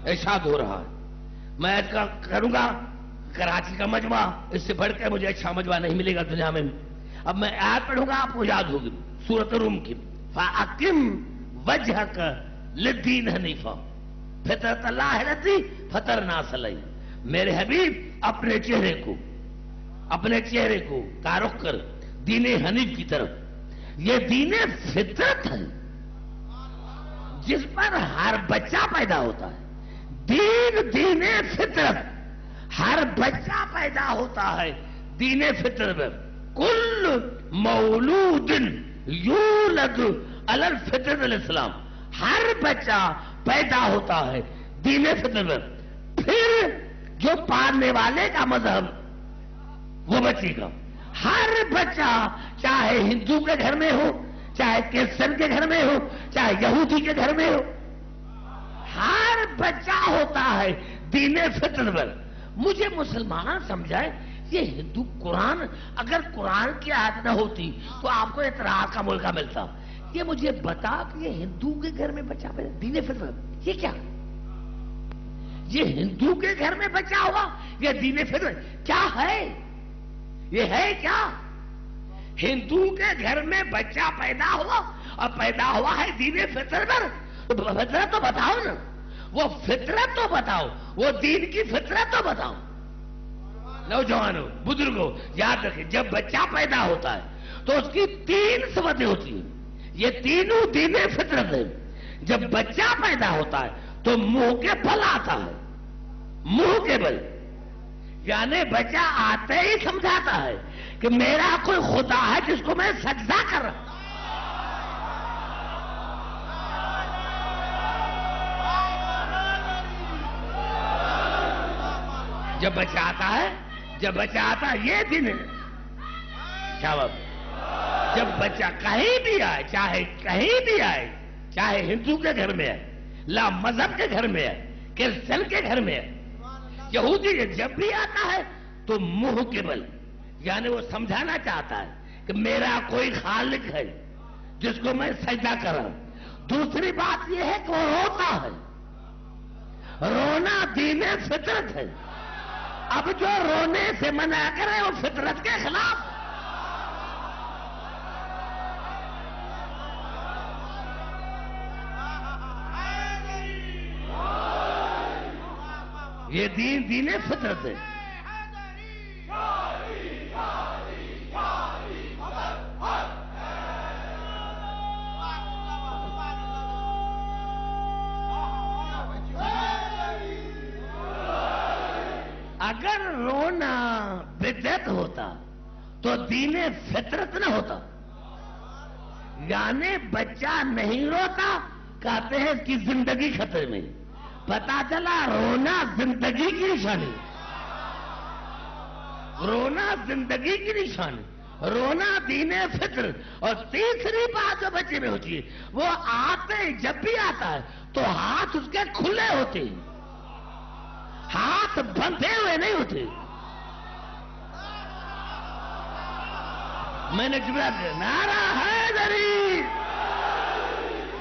ارشاد ہو رہا ہے. میں عرض کروں گا کراچی کا مجمع اس سے بڑھ کے مجھے اچھا مجمع نہیں ملے گا دنیا میں. اب میں آیت پڑھوں گا آپ کو یاد ہوگی سورۃ روم کی. فَأَقِمْ وَجْهَكَ لِلدِّينِ حنیفا فطرت اللہ التی فطر الناس علیہ. میرے حبیب اپنے چہرے کو تعارف کر دین حنیف کی طرف. یہ دین فطرت ہے جس پر ہر بچہ پیدا ہوتا ہے. دین فطرت، ہر بچہ پیدا ہوتا ہے دین فطرت پر. کل مولود یولد علی الفطرت الاسلام. ہر بچہ پیدا ہوتا ہے دین فطرت پر. پھر جو پالنے والے کا مذہب وہ بچے گا. ہر بچہ چاہے ہندو کے گھر میں ہو، چاہے کرسچن کے گھر میں ہو، چاہے یہودی کے گھر میں ہو، ہر بچہ ہوتا ہے دین فطرت پر. مجھے مسلمان سمجھائے یہ ہندو قرآن، اگر قرآن کی آیت نہ ہوتی تو آپ کو اعتراض کا موقع ملتا. یہ مجھے بتا کہ یہ ہندو کے گھر میں بچہ پیدا دین فطرت، یہ کیا؟ یہ ہندو کے گھر میں بچہ ہوا یہ دین فطرت کیا ہے؟ یہ ہے کیا؟ ہندو کے گھر میں بچہ پیدا ہوا اور پیدا ہوا ہے دین فطرت پر. فطرت تو بتاؤ نا، وہ فطرت تو بتاؤ، وہ دین کی فطرت تو بتاؤ. نوجوانوں، بزرگوں، یاد رکھیں جب بچہ پیدا ہوتا ہے تو اس کی 3 صفتیں ہوتی ہیں. یہ تینوں دین فطرت ہے. جب بچہ پیدا ہوتا ہے تو منہ کے بل آتا ہے. منہ کے بل یعنی بچہ آتے ہی سمجھاتا ہے کہ میرا کوئی خدا ہے جس کو میں سجدہ کر رہا ہوں. جب بچہ آتا ہے یہ دن شاباش. جب بچہ کہیں بھی آئے، چاہے کہیں بھی آئے، چاہے ہندو کے گھر میں ہے، لا مذہب کے گھر میں ہے، کرسچن کے گھر میں ہے، یہودی جب بھی آتا ہے تو منہ کے بل یعنی وہ سمجھانا چاہتا ہے کہ میرا کوئی خالق ہے جس کو میں سجدہ کر رہا ہوں. دوسری بات یہ ہے کہ وہ روتا ہے. رونا دین فطرت ہے. اب جو رونے سے منع کرے وہ فطرت کے خلاف. یہ دین فطرت ہے. اگر رونا بدعت ہوتا تو دین فطرت نہ ہوتا. یعنی بچہ نہیں روتا کہتے ہیں اس کی زندگی خطرے میں. پتا چلا رونا زندگی کی نشانی. رونا زندگی کی نشانی، رونا دین فطرت. اور تیسری بات جو بچے میں ہوتی ہے وہ آتے جب بھی آتا ہے تو ہاتھ اس کے کھلے ہوتے ہیں، ہاتھ بندھے ہوئے نہیں ہوتے. میں نے جملہ دیا نعرہ حیدری.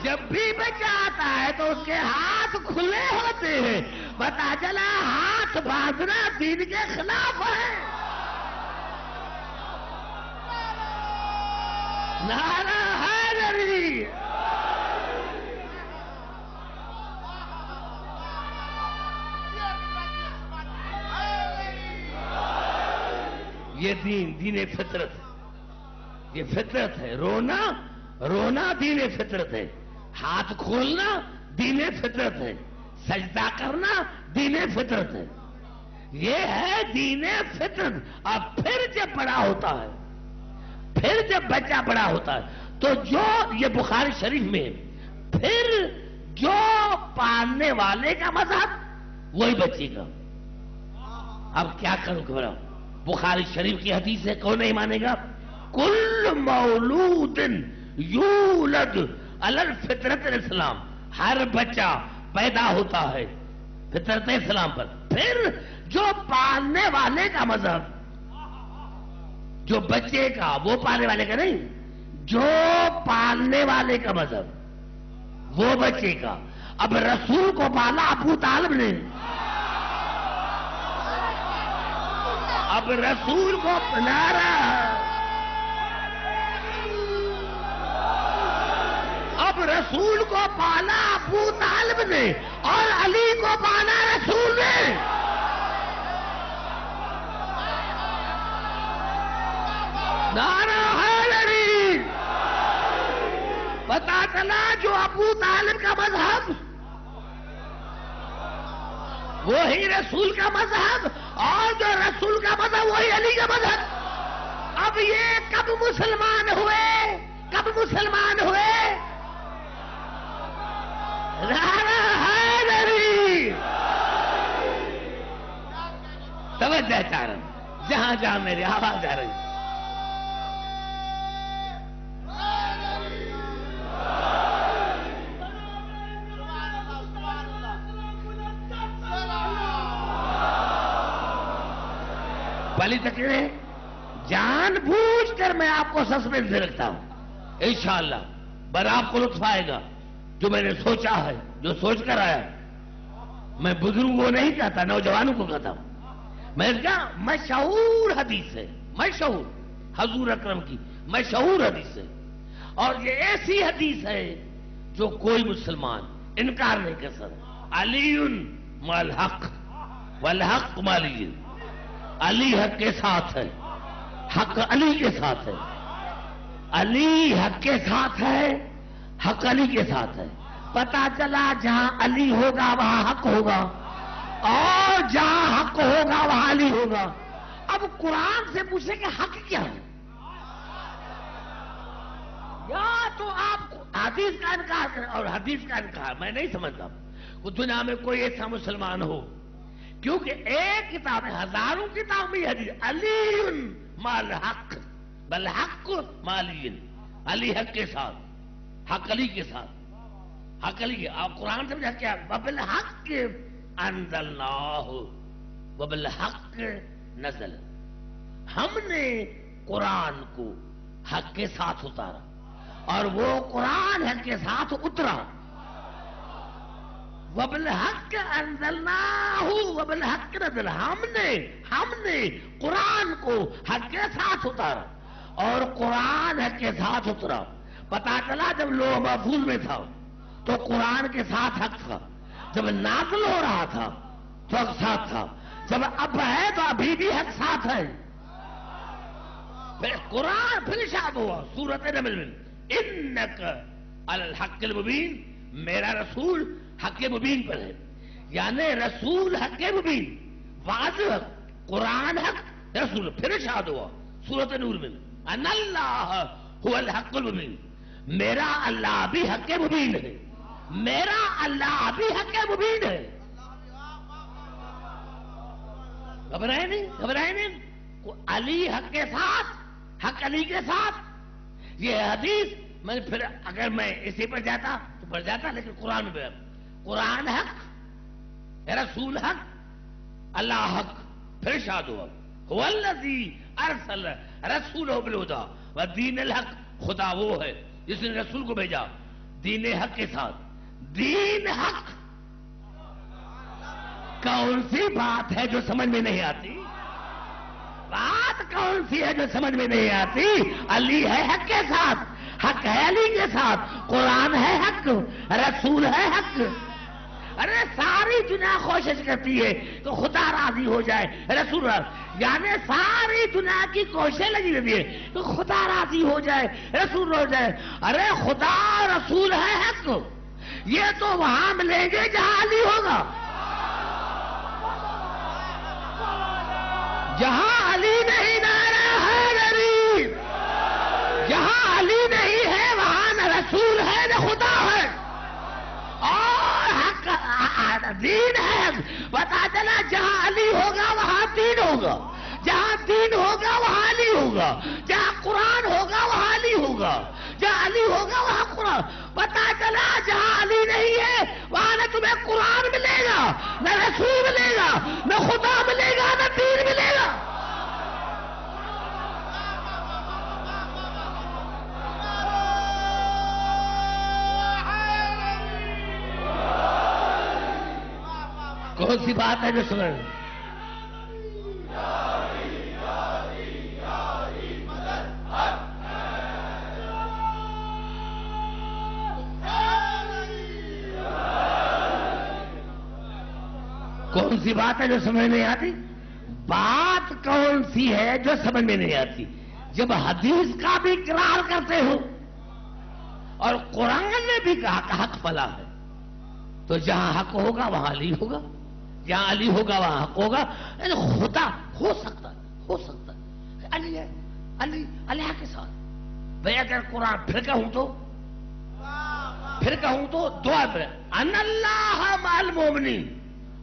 جب بھی بچہ آتا ہے تو اس کے ہاتھ کھلے ہوتے ہیں. پتا چلا ہاتھ باندھنا دین کے خلاف ہے. نعرہ حیدری. یہ دین فطرت ہے. یہ فطرت ہے. رونا دین فطرت ہے. ہاتھ کھولنا دین فطرت ہے. سجدہ کرنا دین فطرت ہے. یہ ہے دین فطرت. اب پھر جب بڑا ہوتا ہے، پھر جب بچہ بڑا ہوتا ہے تو جو یہ بخاری شریف میں پھر جو پالنے والے کا مذہب وہی بچے کا. اب کیا کروں گھبراؤ. بخاری شریف کی حدیث ہے، کون نہیں مانے گا؟ کل مولود یولد علی الفطرت الاسلام. ہر بچہ پیدا ہوتا ہے فطرت اسلام پر. پھر جو پالنے والے کا مذہب، جو بچے کا، وہ پالنے والے کا نہیں، جو پالنے والے کا مذہب وہ بچے کا. اب رسول کو پالا ابو طالب نے اب رسول کو پنارا، اب رسول کو پالا ابو طالب نے اور علی کو پالا رسول نے۔ نعرہ حیدری! پتا چلا جو ابو طالب کا مذہب وہی رسول کا مذہب، اور جو رسول کا مذہب وہی علی کا مذہب۔ اب یہ کب مسلمان ہوئے؟ کب مسلمان ہوئے؟ نعرہ حیدری! توجہ چارن، جہاں جہاں میری آواز آ رہی، پہلی تقریر جان بوجھ کر میں آپ کو سسپینس میں رکھتا ہوں، انشاءاللہ پر آپ کو لطف آئے گا جو میں نے سوچا ہے، جو سوچ کر آیا۔ میں بزرگوں کو نہیں کہتا، نوجوانوں کو کہتا ہوں۔ میں نے کہا مشہور حدیث ہے، مشہور حضور اکرم کی مشہور حدیث ہے، اور یہ ایسی حدیث ہے جو کوئی مسلمان انکار نہیں کر سکتا۔ علی مع الحق والحق مع علی، علی حق کے ساتھ ہے، حق علی کے ساتھ ہے، علی حق کے ساتھ ہے، حق علی کے ساتھ ہے۔ پتا چلا جہاں علی ہوگا وہاں حق ہوگا، اور جہاں حق ہوگا وہاں علی ہوگا۔ اب قرآن سے پوچھیں کہ حق کیا ہے؟ یا تو آپ حدیث کا انکار کریں، اور حدیث کا انکار میں نہیں سمجھتا کہ دنیا میں کوئی ایسا مسلمان ہو، کیونکہ ایک کتاب ہے، ہزاروں کتاب میں حدیث علی مع الحق بالحق مع علی، علی حق کے ساتھ، حق علی کے ساتھ، حق علی کے۔ آپ قرآن سے مجھے کیا وبالحق انزلناہ وبالحق نزل، ہم نے قرآن کو حق کے ساتھ اتارا اور وہ قرآن حق کے ساتھ اترا۔ وبالحق انزلناہ وبالحق نزل، ہم نے قرآن کو حق کے ساتھ اتارا اور قرآن حق کے ساتھ اترا۔ پتا چلا جب لوح محفوظ میں تھا تو قرآن کے ساتھ حق تھا، جب نازل ہو رہا تھا تو حق ساتھ تھا، جب اب ہے تو ابھی بھی حق ساتھ ہے۔ پھر قرآن پھر ارشاد ہوا سورۃ نمل میں، انک علی الحق المبین، میرا رسول حق مبین پر ہے، یعنی رسول حق مبین واضح، قرآن حق رسول۔ پھر ارشاد ہوا سورۃ نور میں، ان اللہ هو الحق المبین، میرا اللہ بھی حق مبین ہے، میرا اللہ بھی حق مبین ہے۔ گھبرائے نہیں، علی حق کے ساتھ، حق علی کے ساتھ۔ یہ حدیث میں پھر اگر میں اسی پر جاتا تو پڑھ جاتا، لیکن قرآن میں قرآن حق، رسول حق، اللہ حق۔ پھر ارشاد ہوا هو الذی ارسل رسولہ بالہدی ودین الحق، خدا وہ ہے جس نے رسول کو بھیجا دین حق کے ساتھ۔ دین حق کون سی بات ہے جو سمجھ میں نہیں آتی؟ بات کون سی ہے جو سمجھ میں نہیں آتی؟ علی ہے حق کے ساتھ، حق ہے علی کے ساتھ، قرآن ہے حق، رسول ہے حق۔ ارے ساری دنیا کوشش کرتی ہے کہ خدا راضی ہو جائے، رسول راضی، یعنی ساری دنیا کی کوشش لگی رہتی ہے کہ خدا راضی ہو جائے، رسول ہو جائے۔ ارے خدا رسول ہے حق، یہ تو وہاں ملیں گے جہاں علی ہوگا۔ جہاں علی نہیں نعرہ حیدری، جہاں علی نہیں ہے وہاں نہ رسول ہے نہ خدا ہے، اور حق دین ہے۔ پتا چلا جہاں علی ہوگا وہاں دین ہوگا، جہاں دین ہوگا وہاں علی ہوگا، جہاں قرآن ہوگا وہاں علی ہوگا، جہاں علی ہوگا وہاں قرآن۔ پتا چلا جہاں علی نہیں ہے وہاں نہ تمہیں قرآن ملے گا، نہ رسول ملے گا، نہ خدا ملے گا، نہ دین ملے گا۔ کون سی بات ہے جو سمجھ؟ کون سی بات ہے جو سمجھ نہیں آتی؟ بات کون سی ہے جو سمجھ میں نہیں آتی؟ جب حدیث کا بھی اقرار کرتے ہو اور قرآن نے بھی کہا کہ حق فلاں ہے، تو جہاں حق ہوگا وہاں علی ہوگا، جہاں علی ہوگا وہاں حق ہوگا. یعنی خدا ہو سکتا ہے علی ہے، علی اللہ کے ساتھ. بھئی اگر قرآن پھر کہوں تو دعا پر ان اللہ مع المومنین،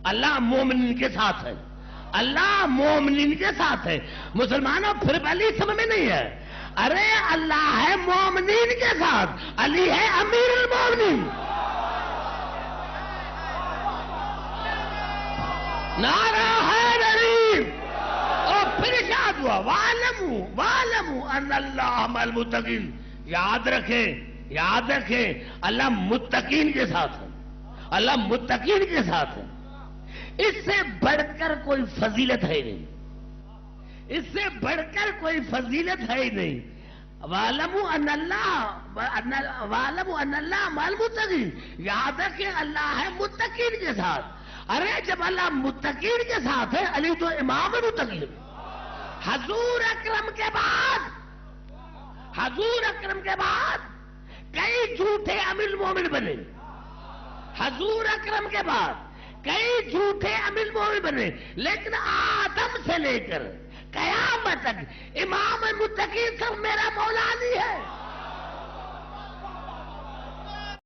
اللہ مومنین کے ساتھ ہے، اللہ مومنین کے ساتھ ہے. مسلمانوں پھر علی سمجھ میں نہیں ہے. ارے اللہ ہے مومنین کے ساتھ، علی ہے امیر المومنین. نعرہ حیدری. اور پھر ارشاد ہوا وَاعْلَمُوا أَنَّ اللَّهَ مَعَ الْمُتَّقِينَ. یاد رکھیں اللہ متقین کے ساتھ ہے، اللہ متقین کے ساتھ ہے. اس سے بڑھ کر کوئی فضیلت ہے نہیں، اس سے بڑھ کر کوئی فضیلت ہے ہی نہیں. وَاعْلَمُوا أَنَّ اللَّهَ مَعَ الْمُتَّقِينَ. یاد رکھیں اللہ ہے متقین کے ساتھ. ارے جب اللہ متقین کے ساتھ ہے، علی تو امام متقین. حضور اکرم کے بعد کئی جھوٹے امیر المومن بنے. حضور اکرم کے بعد کئی جھوٹے امیر المومن بنے، لیکن آدم سے لے کر قیامت تک امام متقین سب میرا مولا علی ہے.